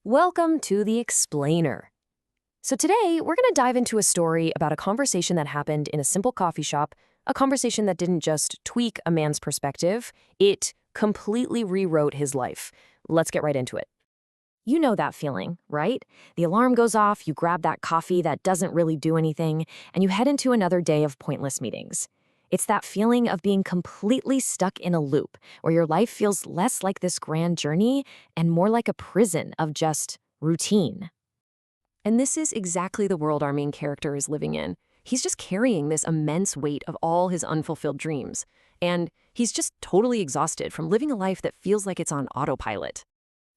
Welcome to The Explainer. So today, we're going to dive into a story about a conversation that happened in a simple coffee shop, a conversation that didn't just tweak a man's perspective, it completely rewrote his life. Let's get right into it. You know that feeling, right? The alarm goes off, you grab that coffee that doesn't really do anything, and you head into another day of pointless meetings. It's that feeling of being completely stuck in a loop, where your life feels less like this grand journey and more like a prison of just routine. And this is exactly the world our main character is living in. He's just carrying this immense weight of all his unfulfilled dreams. And he's just totally exhausted from living a life that feels like it's on autopilot.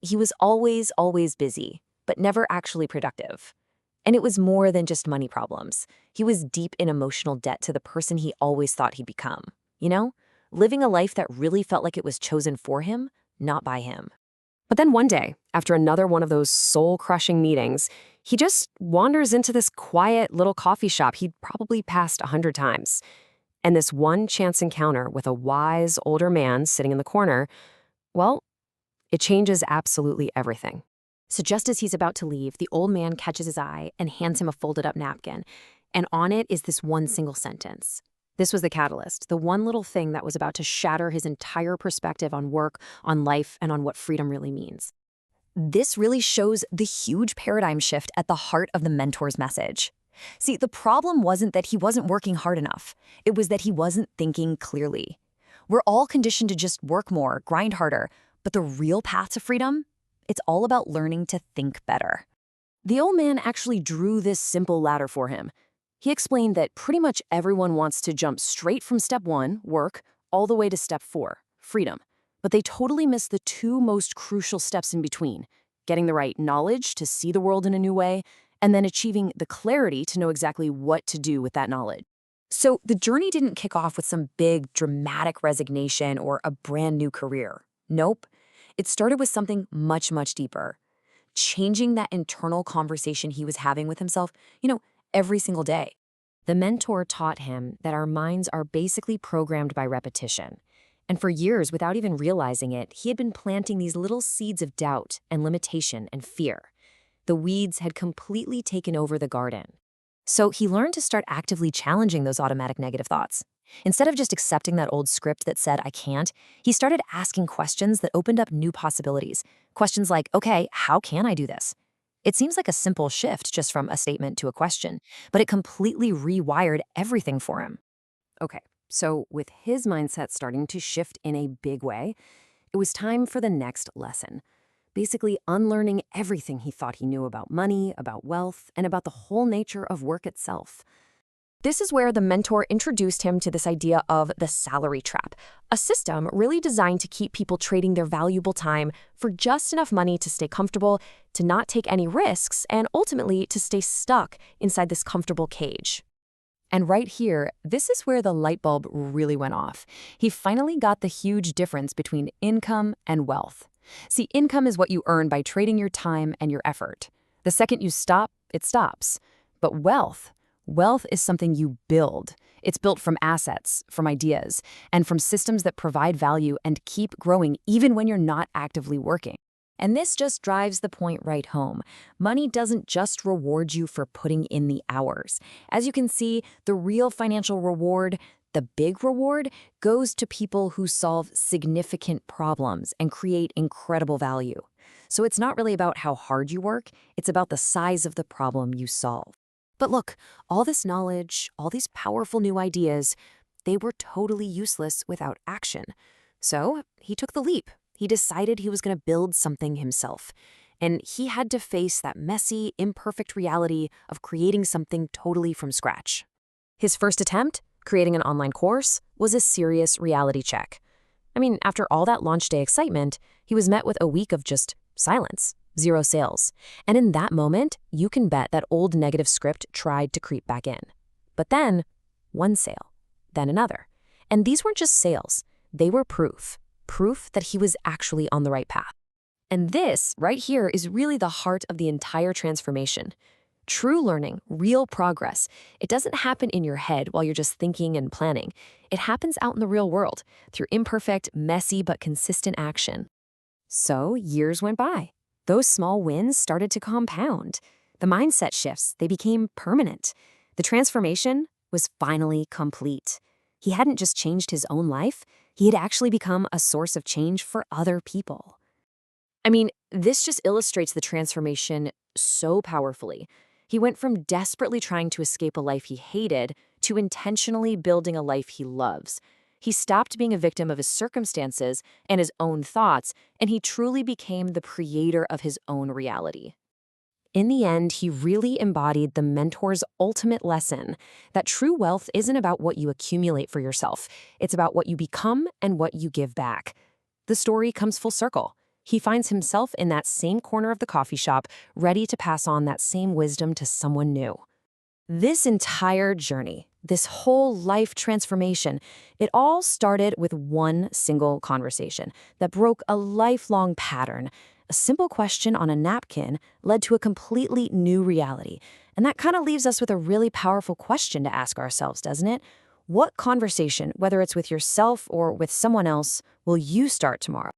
He was always busy, but never actually productive. And it was more than just money problems. He was deep in emotional debt to the person he always thought he'd become. You know, living a life that really felt like it was chosen for him, not by him. But then one day, after another one of those soul-crushing meetings, he just wanders into this quiet little coffee shop he'd probably passed 100 times. And this one chance encounter with a wise, older man sitting in the corner, well, it changes absolutely everything. So just as he's about to leave, the old man catches his eye and hands him a folded-up napkin. And on it is this one single sentence. This was the catalyst, the one little thing that was about to shatter his entire perspective on work, on life, and on what freedom really means. This really shows the huge paradigm shift at the heart of the mentor's message. See, the problem wasn't that he wasn't working hard enough. It was that he wasn't thinking clearly. We're all conditioned to just work more, grind harder, but the real path to freedom? It's all about learning to think better. The old man actually drew this simple ladder for him. He explained that pretty much everyone wants to jump straight from step 1, work, all the way to step 4, freedom. But they totally miss the two most crucial steps in between, getting the right knowledge to see the world in a new way, and then achieving the clarity to know exactly what to do with that knowledge. So the journey didn't kick off with some big, dramatic resignation or a brand new career. Nope. It started with something much deeper. Changing that internal conversation he was having with himself, every single day. The mentor taught him that our minds are basically programmed by repetition. And for years, without even realizing it, he had been planting these little seeds of doubt and limitation and fear. The weeds had completely taken over the garden. So he learned to start actively challenging those automatic negative thoughts. Instead of just accepting that old script that said, I can't, he started asking questions that opened up new possibilities. Questions like, okay, how can I do this? It seems like a simple shift just from a statement to a question, but it completely rewired everything for him. Okay, so with his mindset starting to shift in a big way, it was time for the next lesson. Basically unlearning everything he thought he knew about money, about wealth, and about the whole nature of work itself. This is where the mentor introduced him to this idea of the salary trap, a system really designed to keep people trading their valuable time for just enough money to stay comfortable, to not take any risks, and ultimately to stay stuck inside this comfortable cage. And right here, this is where the light bulb really went off. He finally got the huge difference between income and wealth. See, income is what you earn by trading your time and your effort. The second you stop, it stops. But wealth is something you build. It's built from assets, from ideas, and from systems that provide value and keep growing even when you're not actively working. And this just drives the point right home. Money doesn't just reward you for putting in the hours. As you can see, the real financial reward, the big reward, goes to people who solve significant problems and create incredible value. So it's not really about how hard you work, it's about the size of the problem you solve. But look, all this knowledge, all these powerful new ideas, they were totally useless without action. So he took the leap. He decided he was going to build something himself. And he had to face that messy, imperfect reality of creating something totally from scratch. His first attempt, creating an online course, was a serious reality check. I mean, after all that launch day excitement, he was met with a week of just silence. 0 sales. And in that moment, you can bet that old negative script tried to creep back in. But then, one sale, then another. And these weren't just sales, they were proof that he was actually on the right path. And this, right here, is really the heart of the entire transformation. True learning, real progress, it doesn't happen in your head while you're just thinking and planning. It happens out in the real world, through imperfect, messy, but consistent action. So years went by. Those small wins started to compound. The mindset shifts, they became permanent. The transformation was finally complete. He hadn't just changed his own life, he had actually become a source of change for other people. I mean, this just illustrates the transformation so powerfully. He went from desperately trying to escape a life he hated to intentionally building a life he loves. He stopped being a victim of his circumstances and his own thoughts, and he truly became the creator of his own reality. In the end, he really embodied the mentor's ultimate lesson that true wealth isn't about what you accumulate for yourself. It's about what you become and what you give back. The story comes full circle. He finds himself in that same corner of the coffee shop, ready to pass on that same wisdom to someone new. This entire journey, this whole life transformation, it all started with one single conversation that broke a lifelong pattern. A simple question on a napkin led to a completely new reality. And that kind of leaves us with a really powerful question to ask ourselves, doesn't it? What conversation, whether it's with yourself or with someone else, will you start tomorrow?